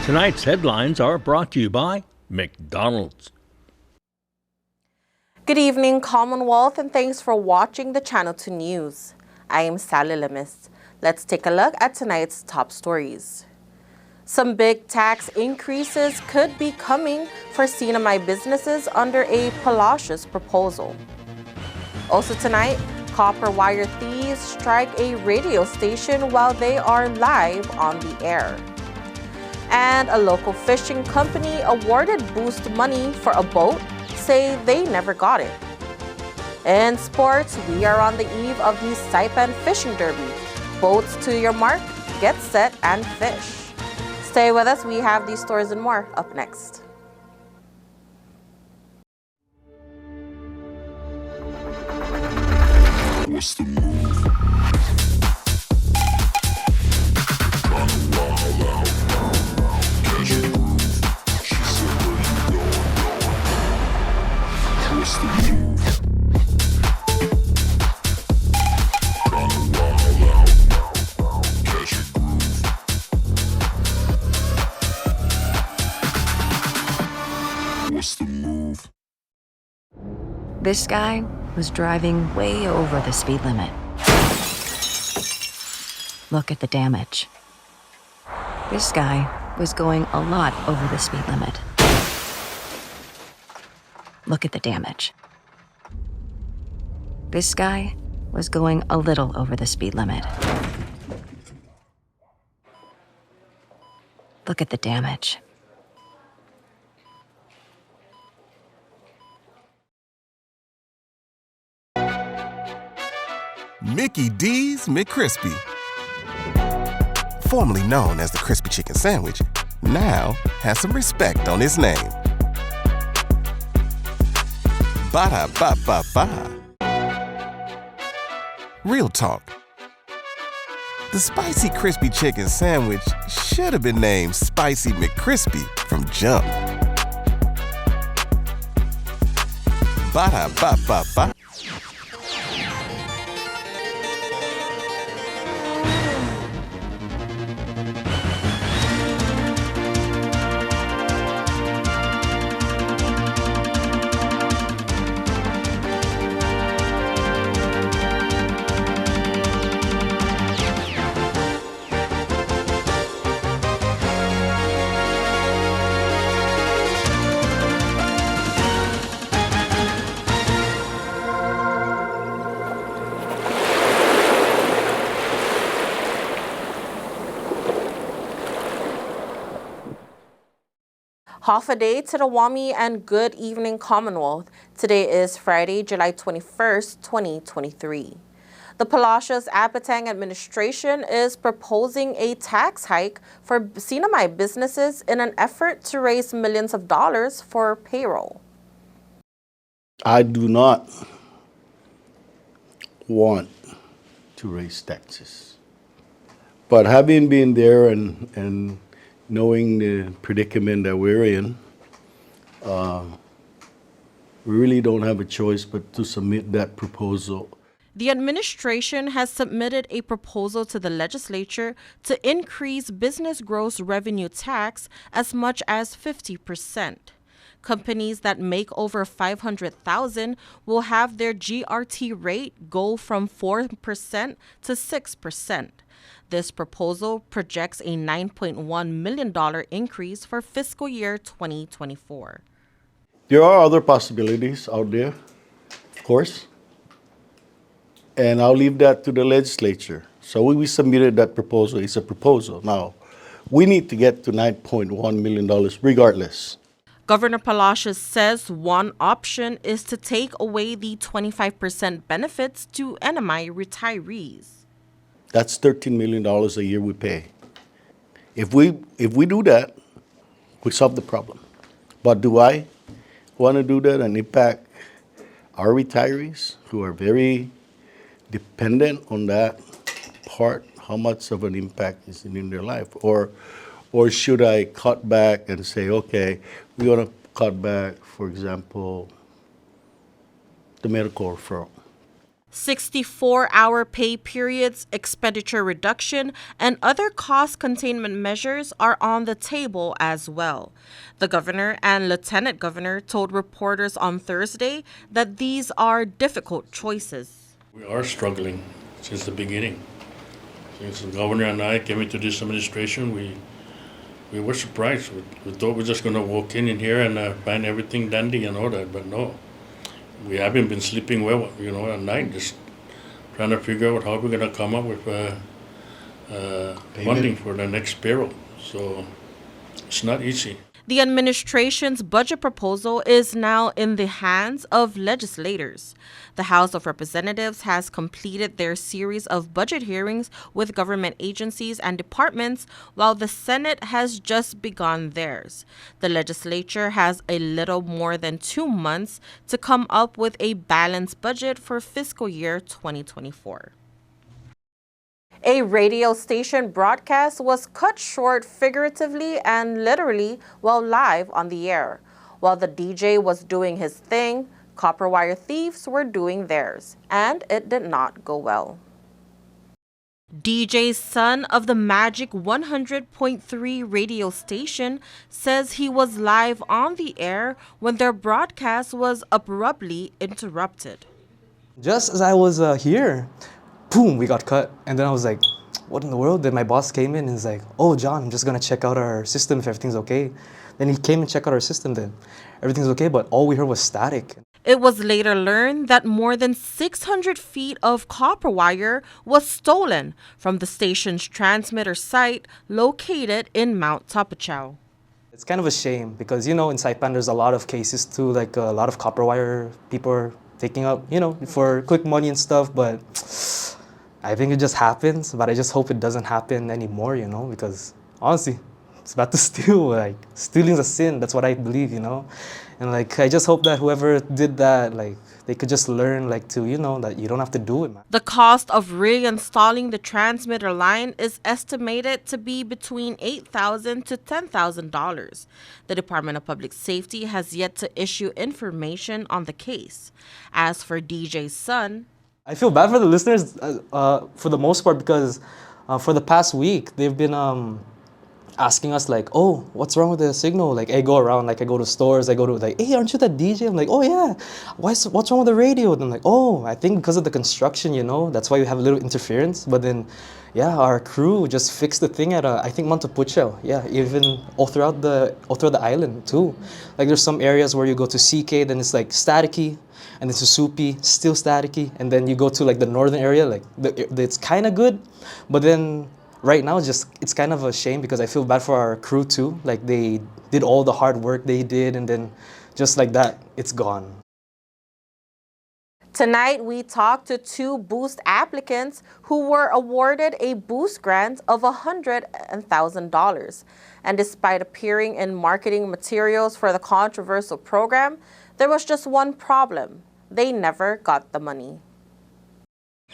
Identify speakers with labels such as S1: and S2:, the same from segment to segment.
S1: Tonight's headlines are brought to you by McDonald's.
S2: Good evening, Commonwealth, and thanks for watching the Channel 2 News. I am Sally Lemis. Let's take a look at tonight's top stories. Some big tax increases could be coming for CNMI businesses under a Palacios proposal. Also tonight, copper wire thieves strike a radio station while they are live on the air. And a local fishing company awarded boost money for a boat say they never got it. In sports, we are on the eve of the Saipan Fishing Derby. Boats to your mark, get set and fish. Stay with us, we have these stories and more up next.
S3: What's the move? Tryna wild out, catch a groove. She said, where you going? What's the move? Tryna wild out, catch a groove. What's the move?
S4: This guy was driving way over the speed limit. Look at the damage. This guy was going a lot over the speed limit. Look at the damage. This guy was going a little over the speed limit. Look at the damage.
S5: Mickey D's McCrispy. Formerly known as the Crispy Chicken Sandwich, now has some respect on his name. Ba-da-ba-ba-ba. Real talk. The Spicy Crispy Chicken Sandwich should have been named Spicy McCrispy from jump. Ba-da-ba-ba-ba.
S2: Half a day to the Wami and good evening, Commonwealth. Today is Friday, July 21st, 2023. The Palacios Apatang administration is proposing a tax hike for CNMI businesses in an effort to raise millions of dollars for payroll.
S6: I do not want to raise taxes. But having been there and knowing the predicament that we're in, we really don't have a choice but to submit that proposal.
S2: The administration has submitted a proposal to the legislature to increase business gross revenue tax as much as 50%. Companies that make over $500,000 will have their GRT rate go from 4% to 6%. This proposal projects a $9.1 million increase for fiscal year 2024.
S6: There are other possibilities out there, of course, and I'll leave that to the legislature. So we submitted that proposal. It's a proposal. Now, we need to get to $9.1 million regardless.
S2: Governor Palacios says one option is to take away the 25% benefits to NMI retirees.
S6: That's $13 million a year we pay. If we do that, we solve the problem. But do I want to do that and impact our retirees who are very dependent on that part? How much of an impact is it in their life? Or should I cut back and say, okay, we're going to cut back, for example, the medical referral?
S2: 64-hour pay periods, expenditure reduction, and other cost containment measures are on the table as well. The governor and lieutenant governor told reporters on Thursday that these are difficult choices.
S7: We are struggling since the beginning. Since the governor and I came into this administration, we were surprised. We thought we were just going to walk in here and find everything dandy and all that, but no. We haven't been sleeping well, at night, just trying to figure out how we're going to come up with funding for the next payroll. So it's not easy.
S2: The administration's budget proposal is now in the hands of legislators. The House of Representatives has completed their series of budget hearings with government agencies and departments, while the Senate has just begun theirs. The legislature has a little more than 2 months to come up with a balanced budget for fiscal year 2024. A radio station broadcast was cut short figuratively and literally while live on the air. While the DJ was doing his thing, copper wire thieves were doing theirs, and it did not go well. DJ Sun of the Magic 100.3 radio station says he was live on the air when their broadcast was abruptly interrupted.
S8: Just as I was here, boom, we got cut. And then I was like, what in the world? Then my boss came in and he's like, oh, John, I'm just going to check out our system if everything's okay. Then he came and checked out our system then. Everything's okay, but all we heard was static.
S2: It was later learned that more than 600 feet of copper wire was stolen from the station's transmitter site located in Mount Tapachao.
S8: It's kind of a shame because, in Saipan there's a lot of cases too, like a lot of copper wire people are taking up, for quick money and stuff, but I think it just happens, but I just hope it doesn't happen anymore, because honestly, it's about to steal. Like, stealing's a sin. That's what I believe, And I just hope that whoever did that, they could just learn, that you don't have to do it, man.
S2: The cost of reinstalling the transmitter line is estimated to be between $8,000 to $10,000. The Department of Public Safety has yet to issue information on the case. As for DJ Sun,
S8: I feel bad for the listeners for the most part because for the past week, they've been asking us oh, what's wrong with the signal? I go around, I go to stores, I go to hey, aren't you that DJ? I'm like, oh yeah, what's wrong with the radio? And I'm like, oh, I think because of the construction, that's why we have a little interference. But then, yeah, our crew just fixed the thing at I think Montepucho. Yeah, even all throughout the island too. There's some areas where you go to CK, then it's staticky. And then Susupi, still staticky. And then you go to the northern area, it's kind of good. But then right now, it's kind of a shame because I feel bad for our crew too. They did all the hard work they did, and then just like that, it's gone.
S2: Tonight, we talked to 2 Boost applicants who were awarded a Boost grant of $100,000. And despite appearing in marketing materials for the controversial program, there was just one problem. They never got the money.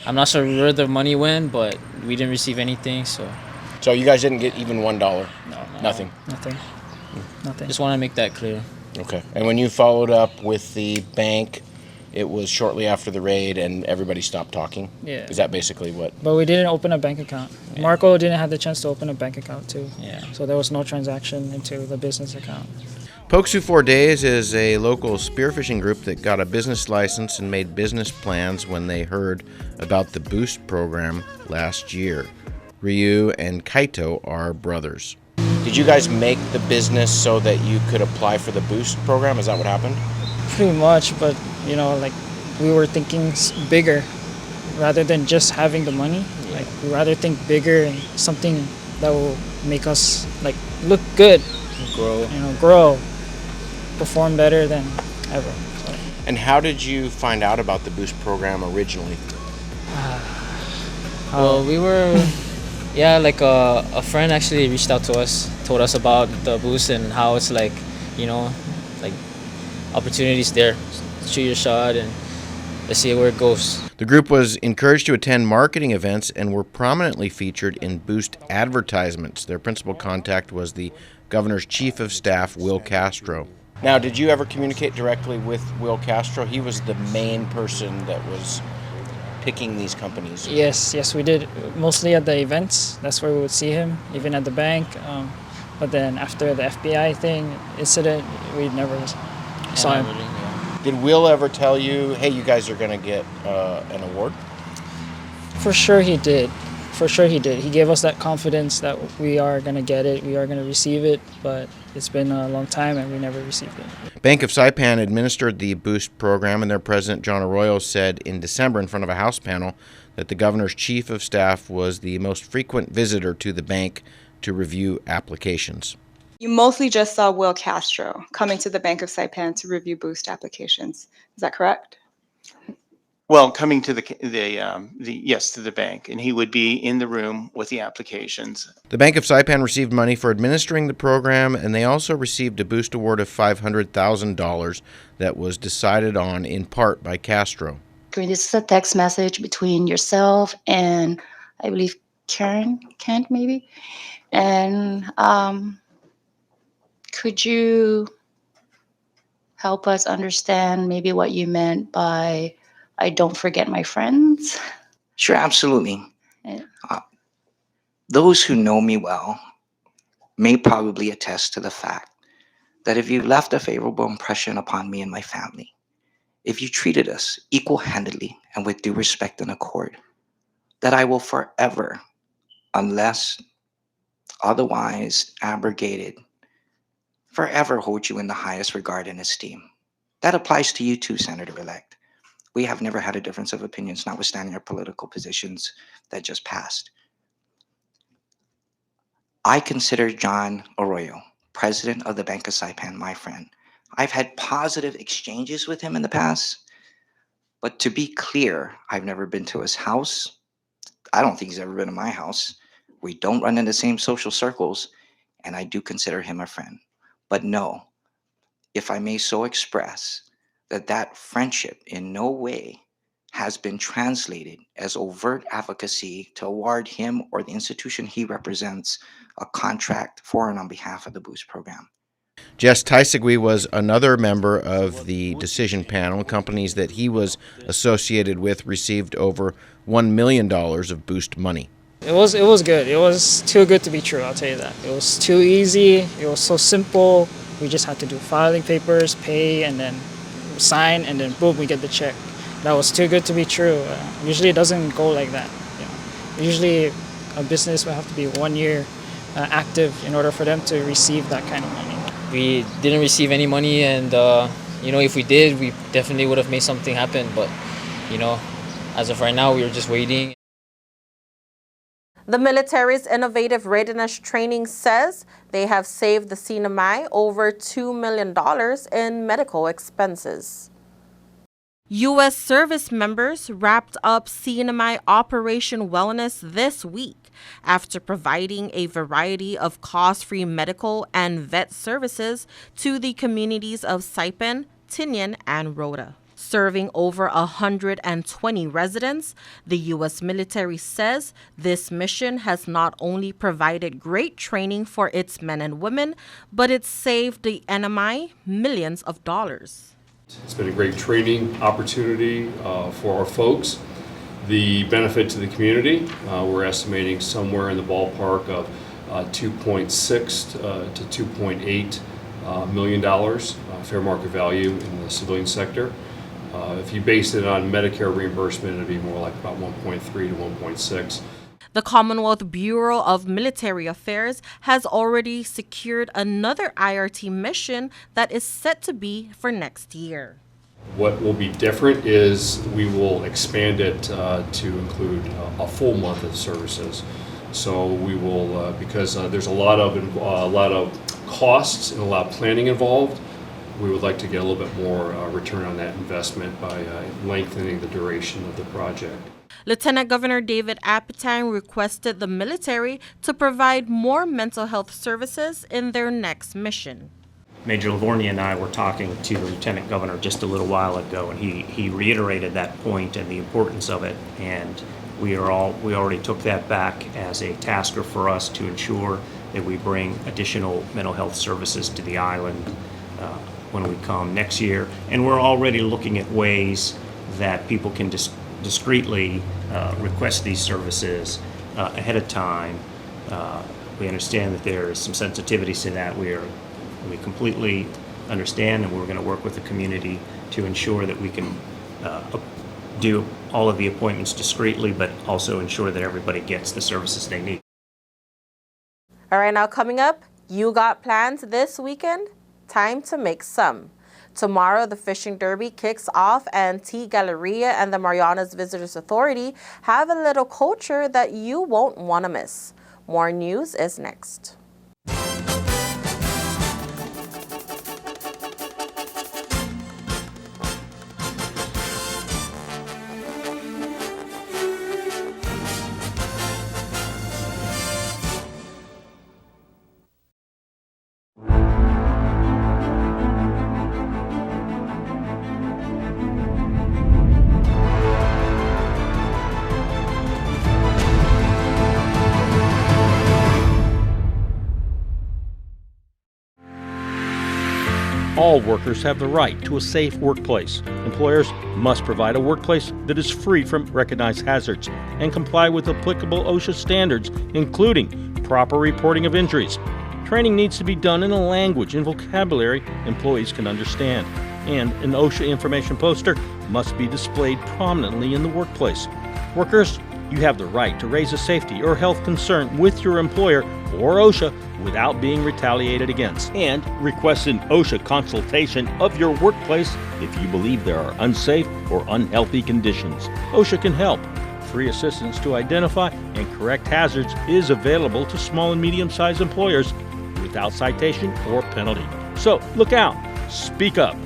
S9: I'm not sure where the money went, but we didn't receive anything, so...
S10: So you guys didn't get even $1?
S9: No.
S10: Nothing?
S9: Nothing. Just want to make that clear.
S10: Okay. And when you followed up with the bank, it was shortly after the raid and everybody stopped talking?
S9: Yeah.
S10: Is that basically what...
S11: But we didn't open a bank account.
S9: Yeah.
S11: Marco didn't have the chance to open a bank account too.
S9: Yeah.
S11: So there was no transaction into the business account.
S12: Poksu 4 Days is a local spearfishing group that got a business license and made business plans when they heard about the Boost program last year. Ryu and Kaito are brothers.
S10: Did you guys make the business so that you could apply for the Boost program? Is that what happened?
S11: Pretty much, but we were thinking bigger rather than just having the money.
S10: Yeah.
S11: We rather think bigger and something that will make us look good, grow, perform better than ever. So.
S10: And how did you find out about the Boost program originally?
S9: Well, we were, a friend actually reached out to us, told us about the Boost and how it's opportunities there. Shoot your shot and let's see where it goes.
S12: The group was encouraged to attend marketing events and were prominently featured in Boost advertisements. Their principal contact was the governor's chief of staff, Will Castro.
S10: Now, did you ever communicate directly with Will Castro? He was the main person that was picking these companies?
S11: Yes, we did. Mostly at the events. That's where we would see him, even at the bank. But then after the FBI incident, we never saw him.
S10: Did Will ever tell you, hey, you guys are going to get an award?
S11: For sure he did. He gave us that confidence that we are going to get it, we are going to receive it, but it's been a long time and we never received it.
S12: Bank of Saipan administered the Boost program, and their president, John Arroyo, said in December in front of a House panel that the governor's chief of staff was the most frequent visitor to the bank to review applications.
S13: You mostly just saw Will Castro coming to the Bank of Saipan to review Boost applications. Is that correct?
S14: Well, coming to to the bank, and he would be in the room with the applications.
S12: The Bank of Saipan received money for administering the program, and they also received a Boost award of $500,000 that was decided on in part by Castro.
S15: This is a text message between yourself and, I believe, Kent maybe. And could you help us understand maybe what you meant by I don't forget my friends?
S16: Sure, absolutely. Those who know me well may probably attest to the fact that if you left a favorable impression upon me and my family, if you treated us equal-handedly and with due respect and accord, that I will forever, unless otherwise abrogated, forever hold you in the highest regard and esteem. That applies to you too, Senator-elect. We have never had a difference of opinions, notwithstanding our political positions that just passed. I consider John Arroyo, president of the Bank of Saipan, my friend. I've had positive exchanges with him in the past, but to be clear, I've never been to his house. I don't think he's ever been to my house. We don't run in the same social circles, and I do consider him a friend. But no, if I may so express, that friendship in no way has been translated as overt advocacy to award him or the institution he represents a contract for and on behalf of the Boost program.
S12: Jess Tysegui was another member of the decision panel. Companies that he was associated with received over $1 million of Boost money.
S11: It was good. It was too good to be true, I'll tell you that. It was too easy. It was so simple. We just had to do filing papers, pay, and then sign, and then boom, we get the check. That was too good to be true. Usually it doesn't go like that. Usually a business will have to be 1 year active in order for them to receive that kind of money.
S9: We didn't receive any money, and if we did, we definitely would have made something happen. But as of right now, we were just waiting.
S2: The military's innovative readiness training says they have saved the CNMI over $2 million in medical expenses. U.S. service members wrapped up CNMI Operation Wellness this week after providing a variety of cost-free medical and vet services to the communities of Saipan, Tinian, and Rota. Serving over 120 residents, the U.S. military says this mission has not only provided great training for its men and women, but it saved the NMI millions of dollars.
S17: It's been a great training opportunity for our folks. The benefit to the community, we're estimating somewhere in the ballpark of $2.6 to $2.8 million fair market value in the civilian sector. If you base it on Medicare reimbursement, it'd be more like about 1.3 to 1.6.
S2: The Commonwealth Bureau of Military Affairs has already secured another IRT mission that is set to be for next year.
S17: What will be different is we will expand it to include a full month of services. So we will, because there's a lot of costs and a lot of planning involved, we would like to get a little bit more return on that investment by lengthening the duration of the project.
S2: Lieutenant Governor David Apatang requested the military to provide more mental health services in their next mission.
S18: Major Lavorgny and I were talking to the Lieutenant Governor just a little while ago, and he reiterated that point and the importance of it. And we already took that back as a tasker for us to ensure that we bring additional mental health services to the island when we come next year. And we're already looking at ways that people can discreetly request these services ahead of time. We understand that there is some sensitivities to that. We completely understand, and we're going to work with the community to ensure that we can do all of the appointments discreetly, but also ensure that everybody gets the services they need.
S2: All right, now coming up, you got plans this weekend? Time to make some. Tomorrow, the Fishing Derby kicks off, and T Galleria and the Marianas Visitors Authority have a little culture that you won't want to miss. More news is next.
S1: All workers have the right to a safe workplace. Employers must provide a workplace that is free from recognized hazards and comply with applicable OSHA standards, including proper reporting of injuries. Training needs to be done in a language and vocabulary employees can understand, and an OSHA information poster must be displayed prominently in the workplace. Workers, you have the right to raise a safety or health concern with your employer or OSHA without being retaliated against, and request an OSHA consultation of your workplace if you believe there are unsafe or unhealthy conditions. OSHA can help. Free assistance to identify and correct hazards is available to small and medium-sized employers without citation or penalty. So look out, speak up,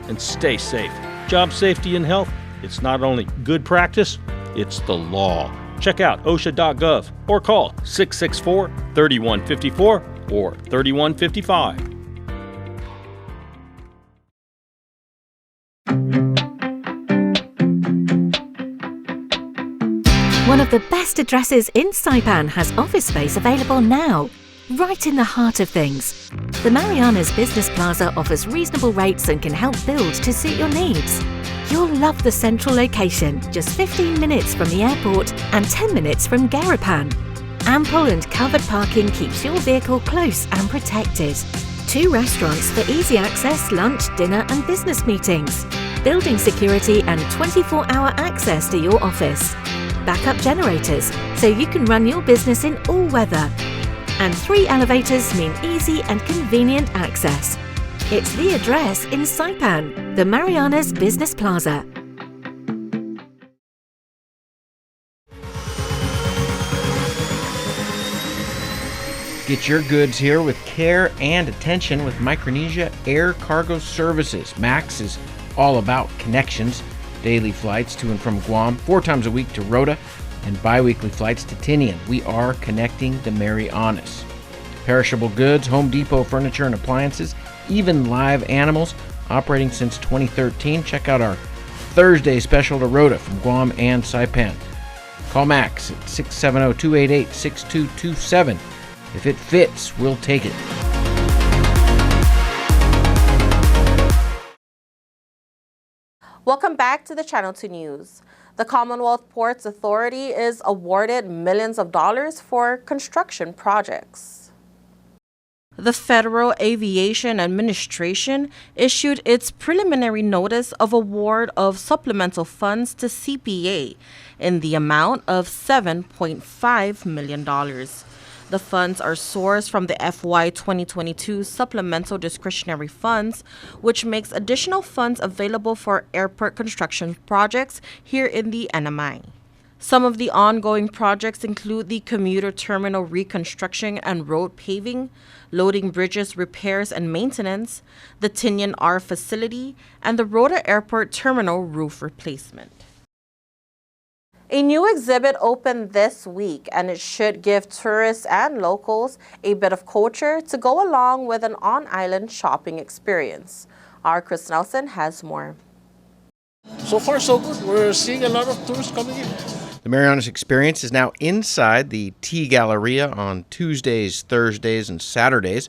S1: and stay safe. Job safety and health, it's not only good practice, it's the law. Check out OSHA.gov or call 664-3154 or 3155.
S19: One of the best addresses in Saipan has office space available now, right in the heart of things. The Marianas Business Plaza offers reasonable rates and can help build to suit your needs. You'll love the central location, just 15 minutes from the airport and 10 minutes from Garapan. Ample and covered parking keeps your vehicle close and protected. 2 restaurants for easy access, lunch, dinner and business meetings. Building security and 24-hour access to your office. Backup generators, so you can run your business in all weather. And 3 elevators mean easy and convenient access. It's the address in Saipan, the Marianas Business Plaza.
S12: Get your goods here with care and attention with Micronesia Air Cargo Services. MAX is all about connections. Daily flights to and from Guam, 4 times a week to Rota, and bi-weekly flights to Tinian. We are connecting the Marianas. Perishable goods, Home Depot furniture and appliances, even live animals, operating since 2013. Check out our Thursday special to Rota from Guam and Saipan. Call Max at 670-288-6227. If it fits, we'll take it.
S2: Welcome back to the Channel 2 News. The Commonwealth Ports Authority is awarded millions of dollars for construction projects. The Federal Aviation Administration issued its preliminary notice of award of supplemental funds to CPA in the amount of $7.5 million. The funds are sourced from the FY 2022 Supplemental Discretionary Funds, which makes additional funds available for airport construction projects here in the NMI. Some of the ongoing projects include the commuter terminal reconstruction and road paving, loading bridges repairs and maintenance, the Tinian R facility, and the Rota Airport terminal roof replacement. A new exhibit opened this week, and it should give tourists and locals a bit of culture to go along with an on-island shopping experience. Our Chris Nelson has more.
S7: So far, so good. We're seeing a lot of tourists coming in.
S12: The Marianas Experience is now inside the T Galleria on Tuesdays, Thursdays, and Saturdays.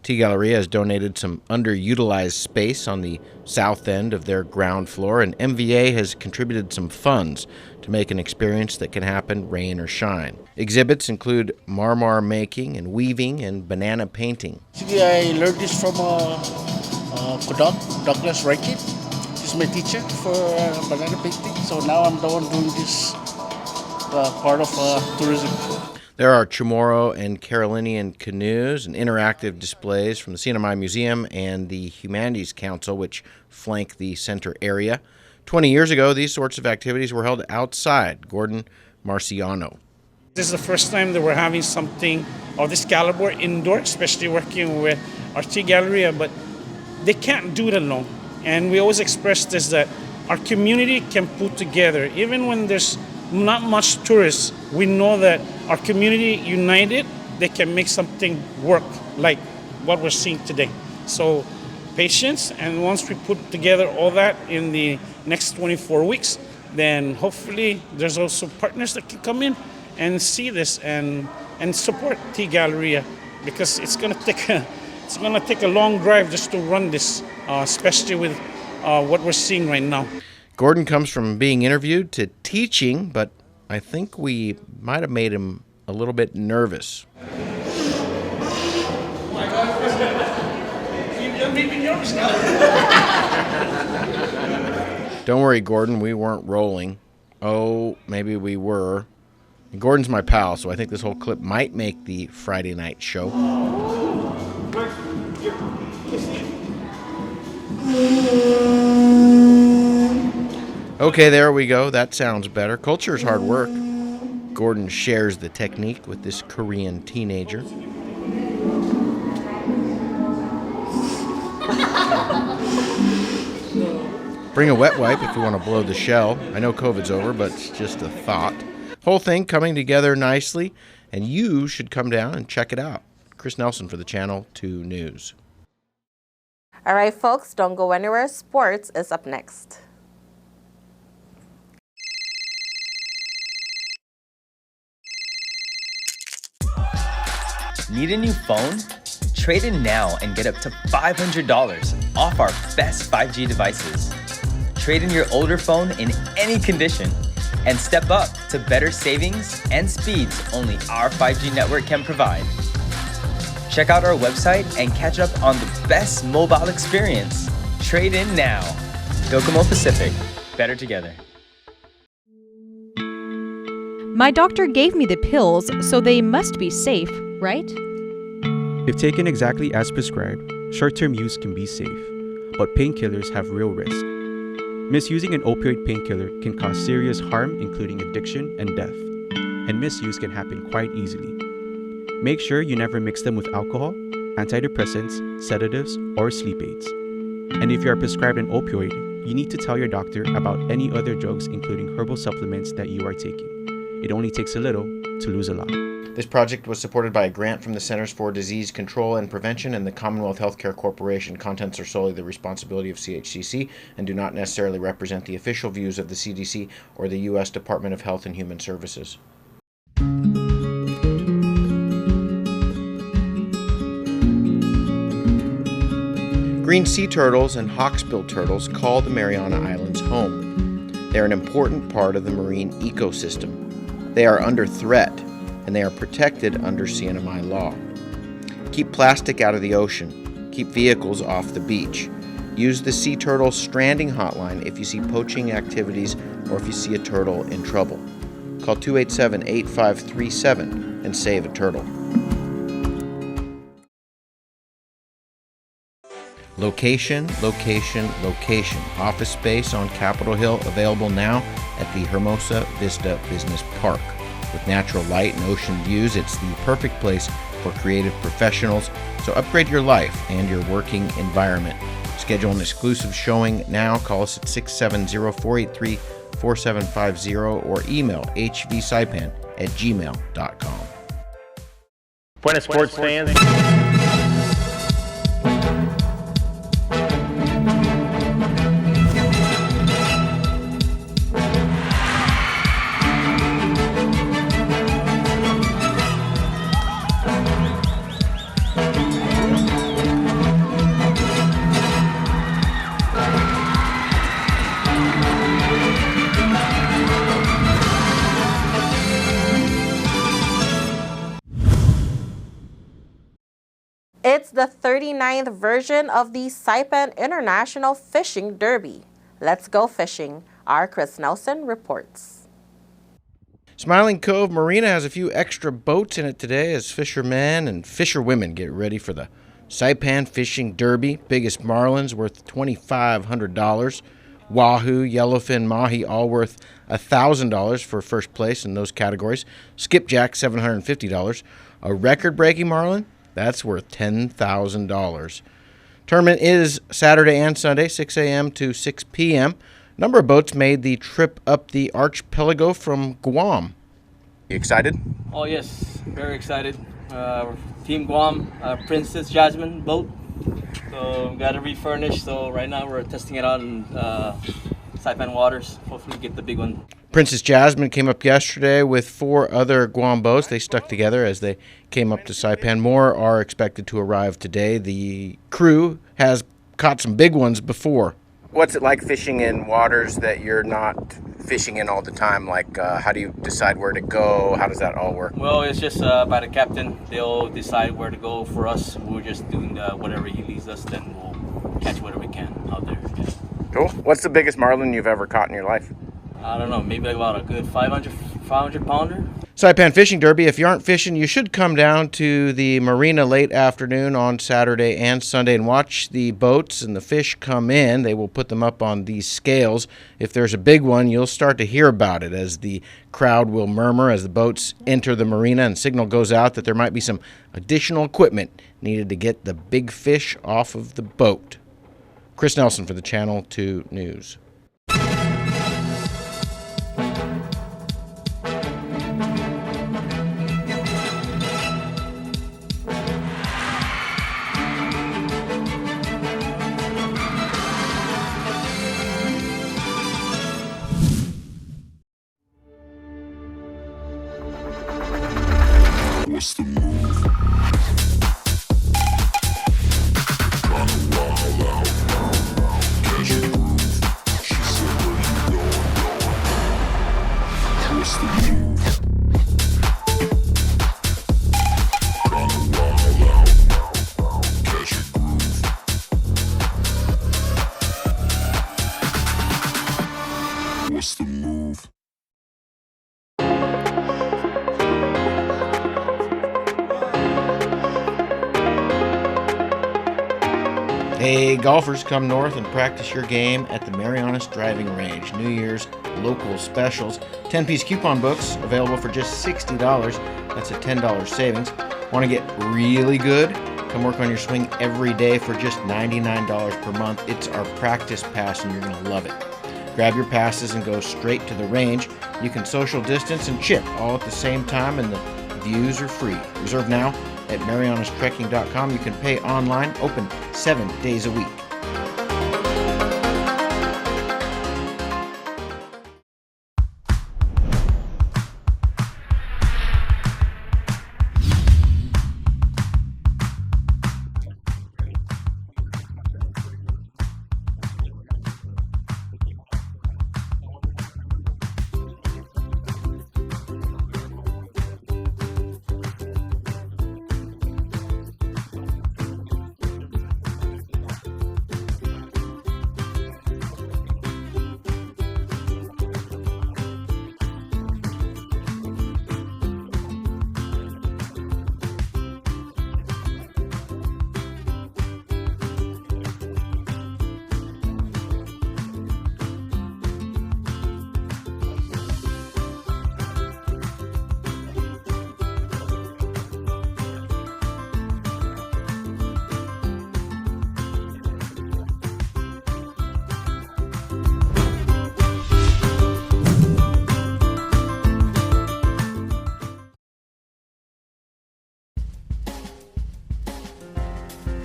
S12: Tea Galleria has donated some underutilized space on the south end of their ground floor, and MVA has contributed some funds to make an experience that can happen rain or shine. Exhibits include marmar making and weaving and banana painting.
S20: Actually, I learned this from Douglas Rankin. He's my teacher for banana painting. So now I'm the one doing this part of tourism.
S12: There are Chamorro and Carolinian canoes and interactive displays from the CNMI Museum and the Humanities Council, which flank the center area. 20 years ago, these sorts of activities were held outside. Gordon Marciano.
S21: This is the first time that we're having something of this caliber indoor, especially working with our Tea Galleria, but they can't do it alone. And we always express this, that our community can put together, even when there's not much tourists, we know that our community united, they can make something work like what we're seeing today. So patience, and once we put together all that in the next 24 weeks, then hopefully there's also partners that can come in and see this and support Tea Galleria, because it's gonna take a long drive just to run this, especially with what we're seeing right now.
S12: Gordon comes from being interviewed to teaching, but I think we might have made him a little bit nervous. Don't worry, Gordon, we weren't rolling. Oh, maybe we were. Gordon's my pal, so I think this whole clip might make the Friday night show. Okay, there we go. That sounds better. Culture is hard work. Gordon shares the technique with this Korean teenager. Bring a wet wipe if you want to blow the shell. I know COVID's over, but it's just a thought. Whole thing coming together nicely, and you should come down and check it out. Chris Nelson for the Channel 2 News.
S2: All right, folks, don't go anywhere. Sports is up next.
S22: Need a new phone? Trade in now and get up to $500 off our best 5G devices. Trade in your older phone in any condition and step up to better savings and speeds only our 5G network can provide. Check out our website and catch up on the best mobile experience. Trade in now. Docomo Pacific. Better together.
S23: My doctor gave me the pills, so they must be safe, right?
S24: If taken exactly as prescribed, short-term use can be safe, but painkillers have real risk. Misusing an opioid painkiller can cause serious harm, including addiction and death, and misuse can happen quite easily. Make sure you never mix them with alcohol, antidepressants, sedatives, or sleep aids. And if you are prescribed an opioid, you need to tell your doctor about any other drugs, including herbal supplements that you are taking. It only takes a little to lose a lot.
S12: This project was supported by a grant from the Centers for Disease Control and Prevention and the Commonwealth Healthcare Corporation. Contents are solely the responsibility of CHCC and do not necessarily represent the official views of the CDC or the U.S. Department of Health and Human Services. Green sea turtles and hawksbill turtles call the Mariana Islands home. They are an important part of the marine ecosystem. They are under threat, and they are protected under CNMI law. Keep plastic out of the ocean. Keep vehicles off the beach. Use the Sea Turtle Stranding Hotline if you see poaching activities or if you see a turtle in trouble. Call 287-8537 and save a turtle. Location, location, location. Office space on Capitol Hill available now at the Hermosa Vista Business Park. With natural light and ocean views, it's the perfect place for creative professionals. So upgrade your life and your working environment. Schedule an exclusive showing now. Call us at 670-483-4750 or email hvsaipan@gmail.com.
S1: Buenas sports fans.
S2: It's the 39th version of the Saipan International Fishing Derby. Let's go fishing. Our Chris Nelson reports.
S12: Smiling Cove Marina has a few extra boats in it today as fishermen and fisherwomen get ready for the Saipan Fishing Derby. Biggest marlins worth $2,500. Wahoo, yellowfin, mahi all worth $1,000 for first place in those categories. Skipjack, $750. A record-breaking marlin, that's worth $10,000. Tournament is Saturday and Sunday, 6 a.m. to 6 p.m. Number of boats made the trip up the archipelago from Guam. You excited?
S3: Oh yes, very excited. Team Guam, Princess Jasmine boat. So got it refurnished. So right now we're testing it out in Saipan waters. Hopefully get the big one.
S12: Princess Jasmine came up yesterday with 4 other Guam boats. They stuck together as they came up to Saipan. More are expected to arrive today. The crew has caught some big ones before. What's it like fishing in waters that you're not fishing in all the time? Like, how do you decide where to go? How does that all work?
S3: Well, it's just by the captain. They'll decide where to go for us. We're just doing whatever he leads us. Then we'll catch whatever we can out there. Yeah.
S12: Cool. What's the biggest marlin you've ever caught in your life?
S3: I don't know, maybe about a good 500 pounder.
S12: Saipan Fishing Derby. If you aren't fishing, you should come down to the marina late afternoon on Saturday and Sunday and watch the boats and the fish come in. They will put them up on these scales. If there's a big one, you'll start to hear about it as the crowd will murmur as the boats enter the marina and signal goes out that there might be some additional equipment needed to get the big fish off of the boat. Chris Nelson for the Channel 2 News.
S4: What's the move? Kinda wild out. Catch a groove. She said, where you going? What's the move? Kinda wild out. Catch a groove. What's the move?
S12: Hey, golfers, come north and practice your game at the Marianas Driving Range. New Year's local specials. 10-piece coupon books available for just $60. That's a $10 savings. Want to get really good? Come work on your swing every day for just $99 per month. It's our practice pass and you're going to love it. Grab your passes and go straight to the range. You can social distance and chip all at the same time and the views are free. Reserve now at marianastrekking.com. You can pay online, open 7 days a week.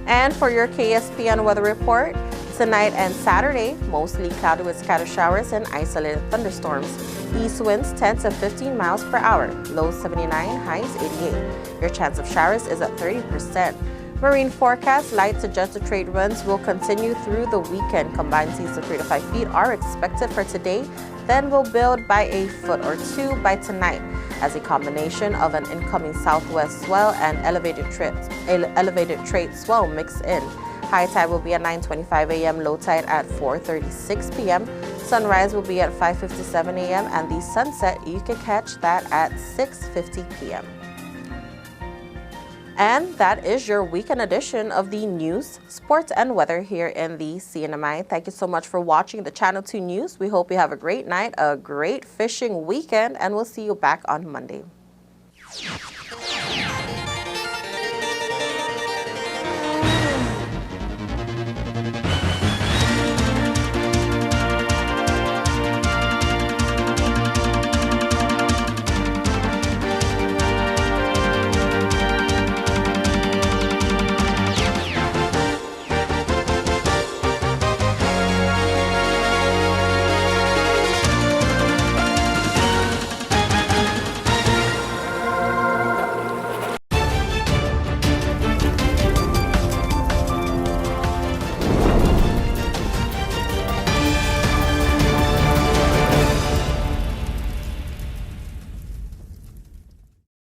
S2: And for your KSPN weather report, tonight and Saturday, mostly cloudy with scattered showers and isolated thunderstorms. East winds 10 to 15 miles per hour, lows 79, highs 88. Your chance of showers is at 30%. Marine forecast, light to just to trade winds will continue through the weekend. Combined seas of 3 to 5 feet are expected for today, then will build by a foot or two by tonight as a combination of an incoming southwest swell and elevated trade swell mix in. High tide will be at 9:25 a.m., low tide at 4:36 p.m. Sunrise will be at 5:57 a.m. and the sunset, you can catch that at 6:50 p.m. And that is your weekend edition of the news, sports, and weather here in the CNMI. Thank you so much for watching the Channel 2 News. We hope you have a great night, a great fishing weekend, and we'll see you back on Monday.